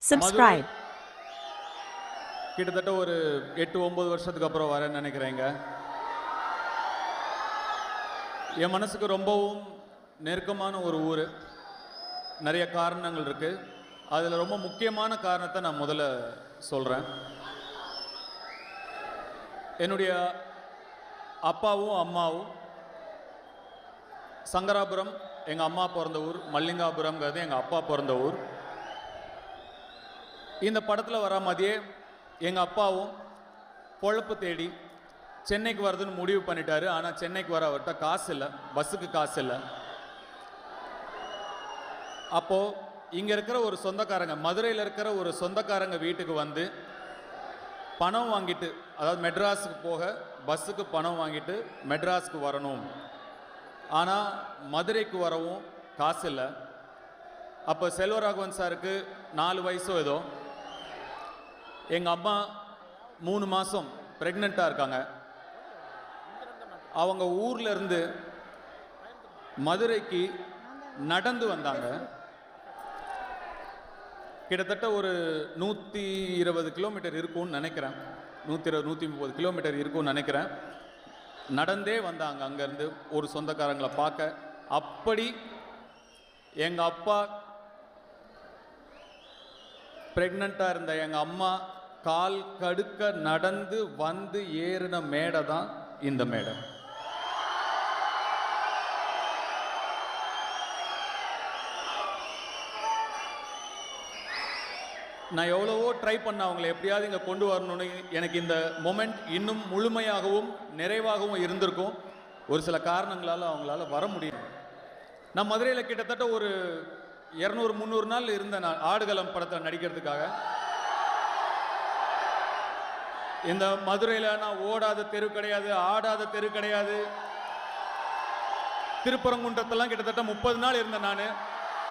Subscribe. கிட்டத்தட்ட ஒரு 8-9 வருஷத்துக்கு அப்புறம் வரேன்னு நினைக்கிறேங்க. என் மனசுக்கு ரொம்பவும் நெருக்கமான ஒரு ஊர். நிறைய காரணங்கள் இருக்கு. அதில் ரொம்ப முக்கியமான காரணத்தை நான் முதல்ல சொல்கிறேன். என்னுடைய அப்பாவும் அம்மாவும் சங்கராபுரம் எங்கள் அம்மா பிறந்த ஊர், மல்லிகாபுரம்ங்கிறது எங்கள் அப்பா பிறந்த ஊர். இந்த படத்தில் வர மாதிரியே எங்கள் அப்பாவும் பொழப்பு தேடி சென்னைக்கு வர்றதுன்னு முடிவு பண்ணிட்டாரு. ஆனால் சென்னைக்கு வர அவர்கிட்ட காசு இல்லை, பஸ்ஸுக்கு காசு இல்லை. அப்போது இங்கே இருக்கிற ஒரு சொந்தக்காரங்க, மதுரையில் இருக்கிற ஒரு சொந்தக்காரங்க வீட்டுக்கு வந்து பணம் வாங்கிட்டு, அதாவது மெட்ராஸுக்கு போக பஸ்ஸுக்கு பணம் வாங்கிட்டு மெட்ராஸுக்கு வரணும். ஆனால் மதுரைக்கு வரவும் காசு இல்லை. அப்போ செல்வராகவன் சாருக்கு 4 வயசோ ஏதோ. எங்கள் அம்மா 3 மாதம் ப்ரெக்னெண்ட்டாக இருக்காங்க. அவங்க ஊரில் இருந்து மதுரைக்கு நடந்து வந்தாங்க. கிட்டத்தட்ட ஒரு 120 கிலோமீட்டர் இருக்கும்னு நினைக்கிறேன். 120-130 கிலோமீட்டர் இருக்கும்னு நினைக்கிறேன். நடந்தே வந்தாங்க அங்கேருந்து ஒரு சொந்தக்காரங்களை பார்க்க. அப்படி எங்கள் அப்பா ப்ரெக்னெண்ட்டாக இருந்த எங்கள் அம்மா கால் கடுக்க நடந்து வந்து ஏறின மேடை தான் இந்த மேடை. நான் எவ்வளவோ ட்ரை பண்ண அவங்களை எப்படியாவது இங்கே கொண்டு வரணும்னு. எனக்கு இந்த மொமெண்ட் இன்னும் முழுமையாகவும் நிறைவாகவும் இருந்திருக்கும். ஒரு சில காரணங்களால் அவங்களால வர முடியும். நான் மதுரையில் கிட்டத்தட்ட ஒரு 200-300 நாள் இருந்தேன். நான் ஆடுகளம் படத்தில் நடிக்கிறதுக்காக. இந்த மதுரையில் நான் ஓடாத தெரு கிடையாது, ஆடாத தெரு கிடையாது. திருப்பரங்குன்றத்தெல்லாம் கிட்டத்தட்ட 30 நாள் இருந்தேன் நான்.